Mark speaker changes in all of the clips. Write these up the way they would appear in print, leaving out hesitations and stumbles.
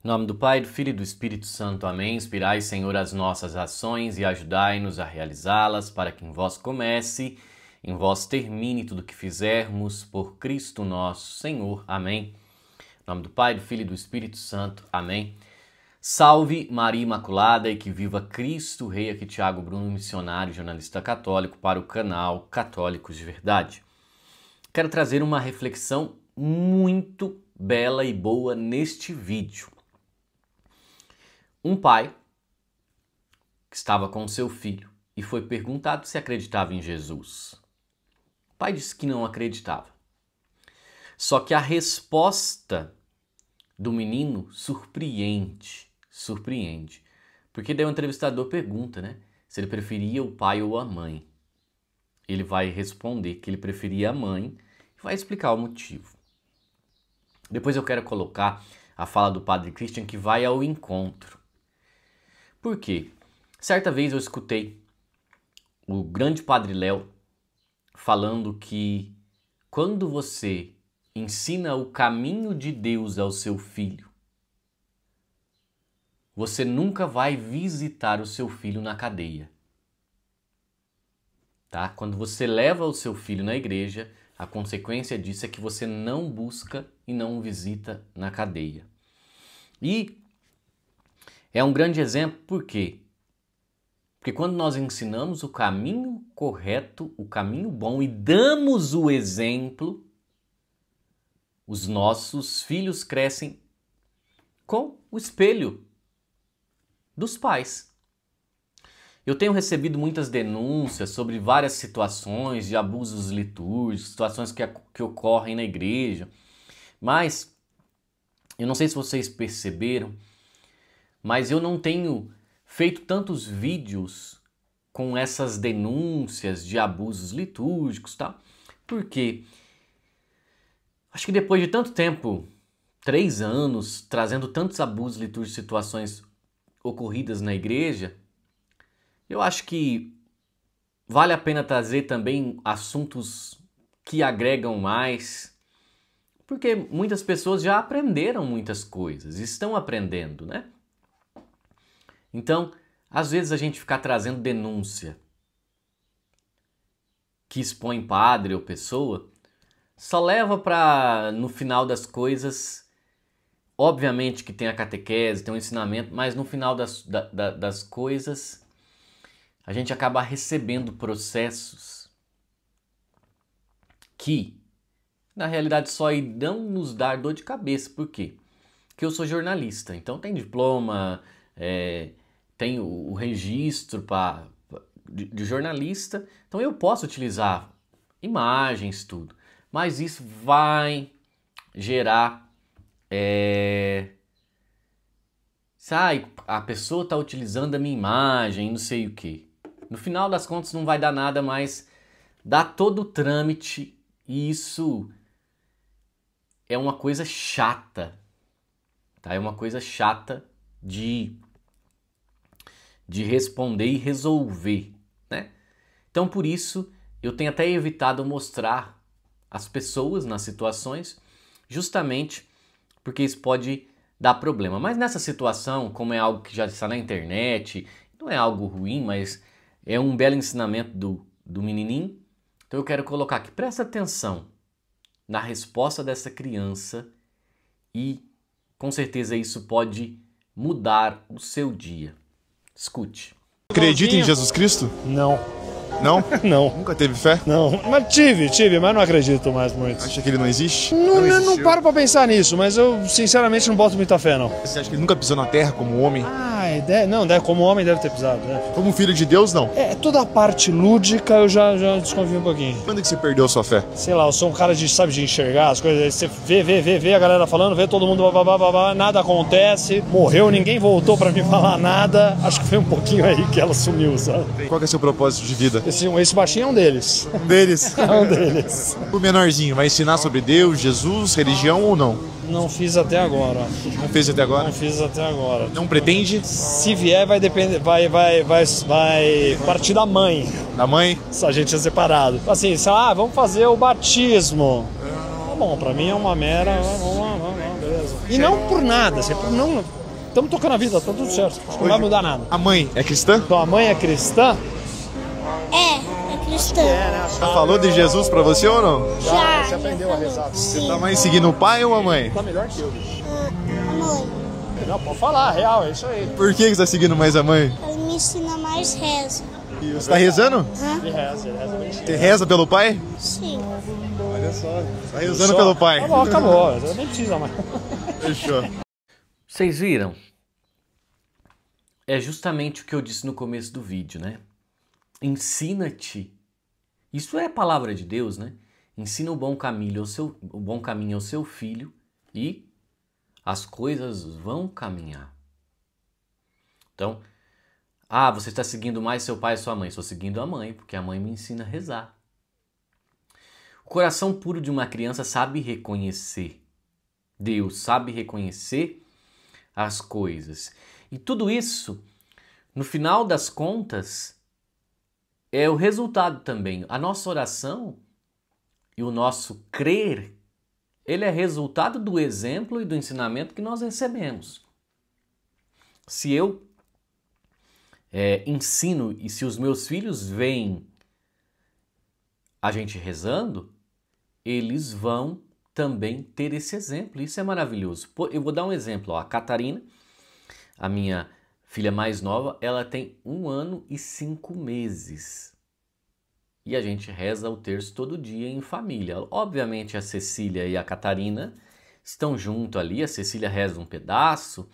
Speaker 1: Em nome do Pai, do Filho e do Espírito Santo. Amém. Inspirai, Senhor, as nossas ações e ajudai-nos a realizá-las, para que em vós comece, em vós termine tudo o que fizermos, por Cristo nosso Senhor. Amém. Em nome do Pai, do Filho e do Espírito Santo. Amém. Salve Maria Imaculada e que viva Cristo Rei. Aqui Tiago Bruno, missionário, jornalista católico, para o canal Católicos de Verdade. Quero trazer uma reflexão muito bela e boa neste vídeo. Um pai que estava com seu filho e foi perguntado se acreditava em Jesus. O pai disse que não acreditava. Só que a resposta do menino surpreende. Porque daí o entrevistador pergunta, né? Se ele preferia o pai ou a mãe. Ele vai responder que ele preferia a mãe e vai explicar o motivo. Depois eu quero colocar a fala do Padre Christian que vai ao encontro. Por quê? Certa vez eu escutei o grande Padre Léo falando que quando você ensina o caminho de Deus ao seu filho, você nunca vai visitar o seu filho na cadeia. Tá? Quando você leva o seu filho na igreja, a consequência disso é que você não busca e não visita na cadeia. E é um grande exemplo, por quê? Porque quando nós ensinamos o caminho correto, o caminho bom e damos o exemplo, os nossos filhos crescem com o espelho dos pais. Eu tenho recebido muitas denúncias sobre várias situações de abusos litúrgicos, situações que ocorrem na igreja, mas eu não sei se vocês perceberam, mas eu não tenho feito tantos vídeos com essas denúncias de abusos litúrgicos, tá? Porque acho que depois de tanto tempo, 3 anos, trazendo tantos abusos litúrgicos, situações ocorridas na igreja, eu acho que vale a pena trazer também assuntos que agregam mais, porque muitas pessoas já aprenderam muitas coisas, estão aprendendo, né? Então, às vezes a gente ficar trazendo denúncia que expõe padre ou pessoa, só leva para, no final das coisas, obviamente que tem a catequese, tem o ensinamento, mas no final das coisas, a gente acaba recebendo processos que, na realidade, só irão nos dar dor de cabeça. Por quê? Porque eu sou jornalista, então tem diploma, tem o registro de jornalista, então eu posso utilizar imagens, tudo. Mas isso vai gerar... a pessoa está utilizando a minha imagem, não sei o que. No final das contas não vai dar nada, mas dá todo o trâmite e isso é uma coisa chata, tá? É uma coisa chata de responder e resolver, né? Então por isso eu tenho até evitado mostrar as pessoas nas situações, justamente porque isso pode dar problema. Mas nessa situação, como é algo que já está na internet, não é algo ruim, mas é um belo ensinamento do menininho, então eu quero colocar aqui, presta atenção na resposta dessa criança e com certeza isso pode mudar o seu dia. Escute.
Speaker 2: Acredita em Jesus Cristo?
Speaker 3: Não.
Speaker 2: Não?
Speaker 3: Não.
Speaker 2: Nunca teve fé?
Speaker 3: Não. Mas tive, mas não acredito mais muito.
Speaker 2: Acha que ele não existe?
Speaker 3: Não paro pra pensar nisso, mas eu sinceramente não boto muita fé, não.
Speaker 2: Você acha que ele nunca pisou na terra como homem?
Speaker 3: Como homem deve ter pisado, né?
Speaker 2: Como filho de Deus, não?
Speaker 3: Toda a parte lúdica eu já desconfio um pouquinho.
Speaker 2: Quando que você perdeu a sua fé?
Speaker 3: Sei lá, eu sou um cara de enxergar as coisas, você vê a galera falando, vê todo mundo, nada acontece, morreu, ninguém voltou pra me falar nada, acho que foi um pouquinho aí que ela sumiu, sabe?
Speaker 2: Qual que é o seu propósito de vida?
Speaker 3: Esse baixinho é um deles.
Speaker 2: Um deles?
Speaker 3: É um deles.
Speaker 2: O menorzinho, vai ensinar sobre Deus, Jesus, religião ou não?
Speaker 3: Não fiz até agora.
Speaker 2: Não fez até agora?
Speaker 3: Não fiz até agora.
Speaker 2: Não pretende?
Speaker 3: Se vier, vai depender, vai partir da mãe.
Speaker 2: Da mãe?
Speaker 3: Se a gente é separado. Assim, vamos fazer o batismo. Tá bom, pra mim é uma mera... Vamos lá, beleza. E não por nada, assim, não... Estamos tocando a vida, tá tudo certo. Acho que não vai mudar nada.
Speaker 2: A mãe é cristã?
Speaker 3: Então a mãe é cristã?
Speaker 4: É cristã.
Speaker 3: né?
Speaker 2: Já falou de Jesus pra você ou não?
Speaker 4: Já.
Speaker 3: Você aprendeu a rezar.
Speaker 2: Você tá mais seguindo o pai ou a mãe?
Speaker 3: Tá melhor que eu, bicho.
Speaker 4: A mãe.
Speaker 3: Não, pode falar, real, é isso aí.
Speaker 2: Por que você tá seguindo mais a mãe?
Speaker 4: Ela me ensina mais reza.
Speaker 2: E você tá rezando?
Speaker 3: Ele reza bem.
Speaker 2: Você reza pelo pai?
Speaker 4: Sim.
Speaker 2: Olha só. Tá rezando pelo pai.
Speaker 3: Acabou. Eu nem precisa mais.
Speaker 2: Fechou.
Speaker 1: Vocês viram? É justamente o que eu disse no começo do vídeo, né? Ensina-te. Isso é a palavra de Deus, né? Ensina o bom caminho ao seu filho e as coisas vão caminhar. Então, você está seguindo mais seu pai e sua mãe. Estou seguindo a mãe, porque a mãe me ensina a rezar. O coração puro de uma criança sabe reconhecer Deus, sabe reconhecer as coisas. E tudo isso, no final das contas, é o resultado também. A nossa oração e o nosso crer, ele é resultado do exemplo e do ensinamento que nós recebemos. Se eu ensino e se os meus filhos veem a gente rezando, eles vão também ter esse exemplo. Isso é maravilhoso. Eu vou dar um exemplo. A Catarina, a minha filha mais nova, ela tem 1 ano e 5 meses. E a gente reza o terço todo dia em família. Obviamente a Cecília e a Catarina estão junto ali. A Cecília reza um pedaço,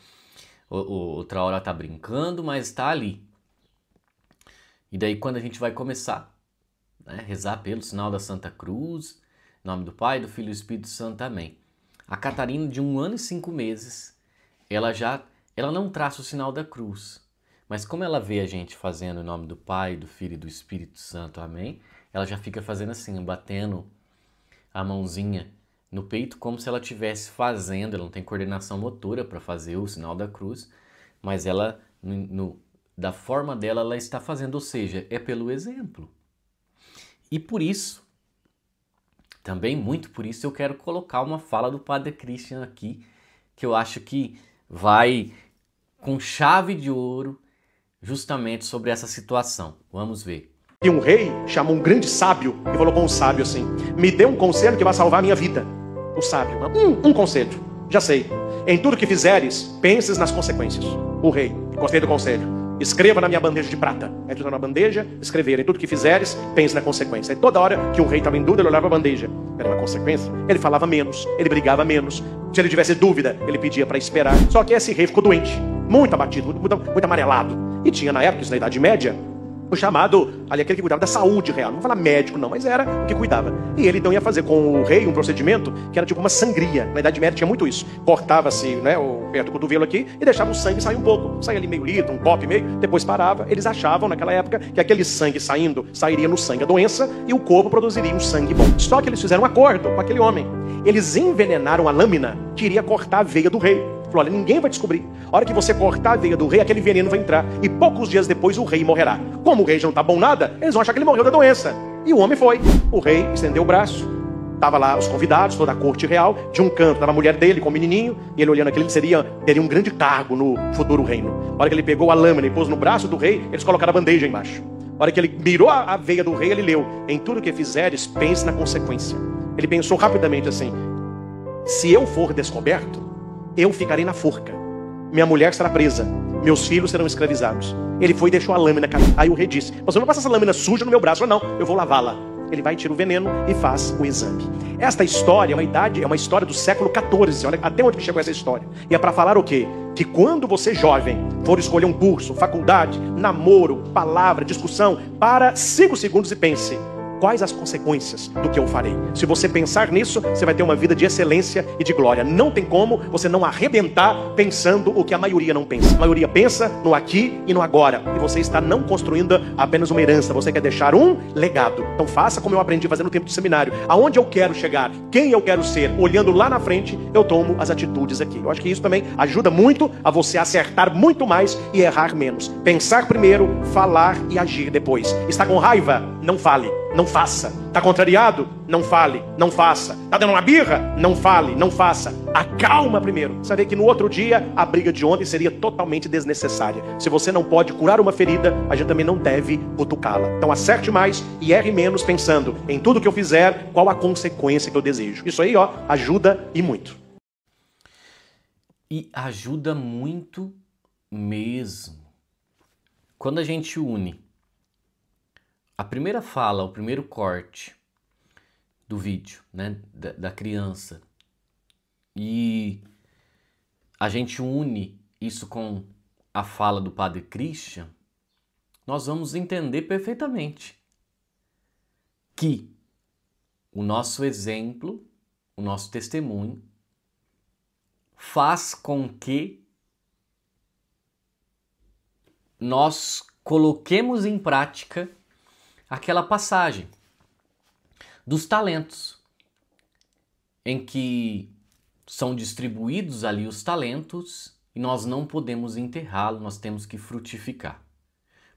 Speaker 1: outra hora tá brincando, mas está ali. E daí quando a gente vai começar, né, rezar pelo sinal da Santa Cruz, em nome do Pai, do Filho e do Espírito Santo, amém. A Catarina, de 1 ano e 5 meses, ela não traça o sinal da cruz. Mas como ela vê a gente fazendo em nome do Pai, do Filho e do Espírito Santo, amém, ela já fica fazendo assim, batendo a mãozinha no peito como se ela estivesse fazendo. Ela não tem coordenação motora para fazer o sinal da cruz, mas ela, da forma dela, ela está fazendo, ou seja, é pelo exemplo. E por isso, também muito por isso, eu quero colocar uma fala do Padre Christian aqui, que eu acho que vai com chave de ouro justamente sobre essa situação. Vamos ver.
Speaker 5: E um rei chamou um grande sábio e falou com o sábio assim: me dê um conselho que vai salvar a minha vida. O sábio, um conselho, já sei. Em tudo que fizeres, penses nas consequências. O rei, gostei do conselho. Escreva na minha bandeja de prata. Aí tu na bandeja, escrever. Em tudo que fizeres, pense na consequência. E toda hora que o rei estava em dúvida, ele olhava a bandeja. Era uma consequência. Ele falava menos, ele brigava menos. Se ele tivesse dúvida, ele pedia para esperar. Só que esse rei ficou doente, muito abatido, muito amarelado. E tinha na época, isso na Idade Média, o chamado, ali aquele que cuidava da saúde real. Não vou falar médico não, mas era o que cuidava. E ele então ia fazer com o rei um procedimento que era tipo uma sangria. Na Idade Média tinha muito isso. Cortava-se, né, perto do cotovelo aqui e deixava o sangue sair um pouco. Saía ali meio litro, um copo e meio, depois parava. Eles achavam naquela época que aquele sangue sairia no sangue a doença e o corpo produziria um sangue bom. Só que eles fizeram um acordo com aquele homem. Eles envenenaram a lâmina que iria cortar a veia do rei. Falou, olha, ninguém vai descobrir. A hora que você cortar a veia do rei, aquele veneno vai entrar. E poucos dias depois o rei morrerá. Como o rei já não está bom nada, eles vão achar que ele morreu da doença. E o homem foi. O rei estendeu o braço. Tava lá os convidados, toda a corte real. De um canto estava a mulher dele com o menininho. E ele olhando aquele, ele teria um grande cargo no futuro reino. A hora que ele pegou a lâmina e pôs no braço do rei, eles colocaram a bandeja embaixo. A hora que ele mirou a veia do rei, ele leu: em tudo que fizeres, pense na consequência. Ele pensou rapidamente assim: se eu for descoberto, eu ficarei na forca, minha mulher será presa, meus filhos serão escravizados. Ele foi e deixou a lâmina cair. Aí o rei disse: você não passa essa lâmina suja no meu braço. Não, eu vou lavá-la. Ele vai, tira o veneno e faz o exame. Esta história é uma história do século XIV. Olha até onde chegou essa história. E é para falar o quê? Que quando você jovem for escolher um curso, faculdade, namoro, palavra, discussão, para 5 segundos e pense: quais as consequências do que eu farei? Se você pensar nisso, você vai ter uma vida de excelência e de glória. Não tem como você não arrebentar pensando o que a maioria não pensa. A maioria pensa no aqui e no agora. E você está não construindo apenas uma herança. Você quer deixar um legado. Então faça como eu aprendi a fazer no tempo de seminário. Aonde eu quero chegar, quem eu quero ser, olhando lá na frente, eu tomo as atitudes aqui. Eu acho que isso também ajuda muito a você acertar muito mais e errar menos. Pensar primeiro, falar e agir depois. Está com raiva? Não fale. não faça. Está contrariado? Não fale, não faça. Está dando uma birra? Não fale, não faça. Acalma primeiro. Saber que no outro dia a briga de ontem seria totalmente desnecessária. Se você não pode curar uma ferida, a gente também não deve cutucá-la. Então acerte mais e erre menos pensando em tudo que eu fizer, qual a consequência que eu desejo. Isso aí, ó, ajuda e muito.
Speaker 1: E ajuda muito mesmo. Quando a gente une a primeira fala, o primeiro corte do vídeo, né, da criança, e a gente une isso com a fala do Padre Christian, nós vamos entender perfeitamente que o nosso exemplo, o nosso testemunho, faz com que nós coloquemos em prática aquela passagem dos talentos, em que são distribuídos ali os talentos e nós não podemos enterrá-lo, nós temos que frutificar.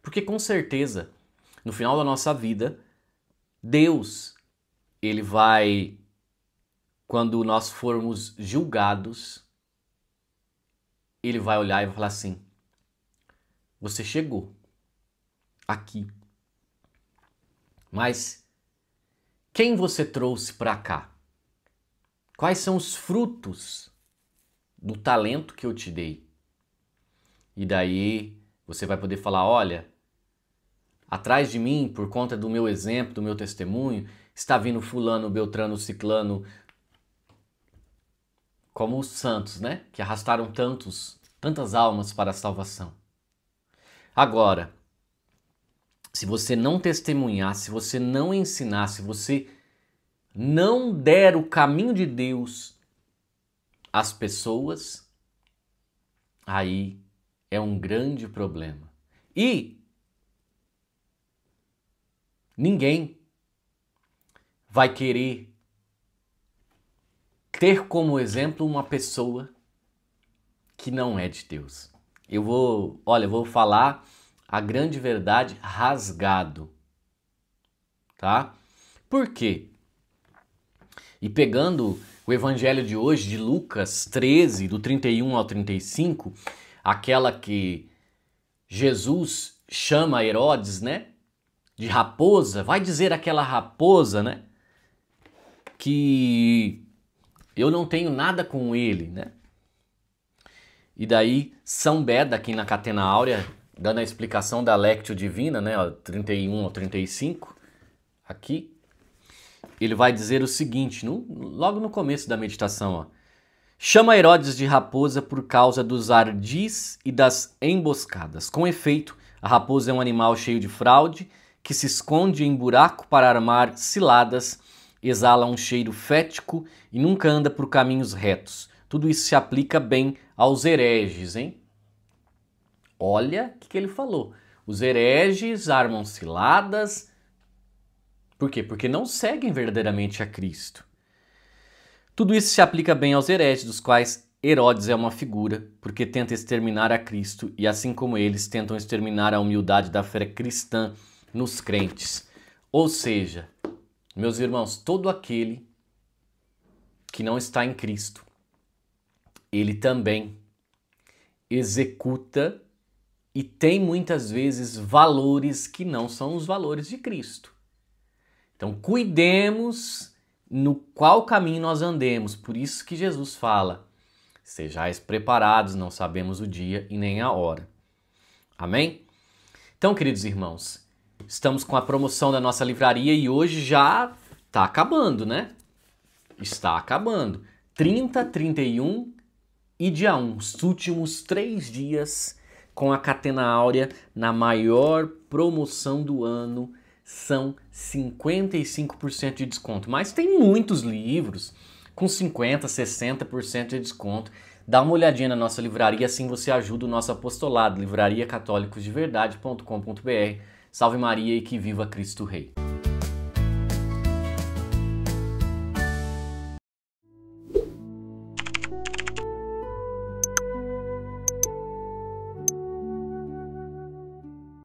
Speaker 1: Porque com certeza, no final da nossa vida, Deus, ele vai, quando nós formos julgados, ele vai olhar e vai falar assim: você chegou aqui, mas quem você trouxe para cá? Quais são os frutos do talento que eu te dei? E daí você vai poder falar: olha, atrás de mim, por conta do meu exemplo, do meu testemunho, está vindo fulano, beltrano, ciclano, como os santos, né? Que arrastaram tantas almas para a salvação. Agora, se você não testemunhar, se você não ensinar, se você não der o caminho de Deus às pessoas, aí é um grande problema. E ninguém vai querer ter como exemplo uma pessoa que não é de Deus. Eu vou falar a grande verdade rasgado, tá? Por quê? E pegando o evangelho de hoje, de Lucas 13, do 31 ao 35, aquela que Jesus chama Herodes, né, de raposa, vai dizer aquela raposa, né, que eu não tenho nada com ele, né? E daí São Beda, aqui na Catena Áurea, dando a explicação da Lectio Divina, né, ó, 31 ao 35, aqui, ele vai dizer o seguinte, logo no começo da meditação, ó: chama Herodes de raposa por causa dos ardis e das emboscadas. Com efeito, a raposa é um animal cheio de fraude, que se esconde em buraco para armar ciladas, exala um cheiro fético e nunca anda por caminhos retos. Tudo isso se aplica bem aos hereges, hein? Olha o que ele falou. Os hereges armam ciladas. Por quê? Porque não seguem verdadeiramente a Cristo. Tudo isso se aplica bem aos hereges, dos quais Herodes é uma figura, porque tenta exterminar a Cristo e, assim como eles, tentam exterminar a humildade da fé cristã nos crentes. Ou seja, meus irmãos, todo aquele que não está em Cristo, ele também executa e tem muitas vezes valores que não são os valores de Cristo. Então, cuidemos no qual caminho nós andemos. Por isso que Jesus fala: sejais preparados, não sabemos o dia e nem a hora. Amém? Então, queridos irmãos, estamos com a promoção da nossa livraria e hoje já está acabando, né? Está acabando. 30, 31 e dia 1, os últimos 3 dias com a Catena Áurea na maior promoção do ano. São 55% de desconto. Mas tem muitos livros com 50%, 60% de desconto. Dá uma olhadinha na nossa livraria, assim você ajuda o nosso apostolado. livrariacatólicosdeverdade.com.br. Salve Maria e que viva Cristo Rei.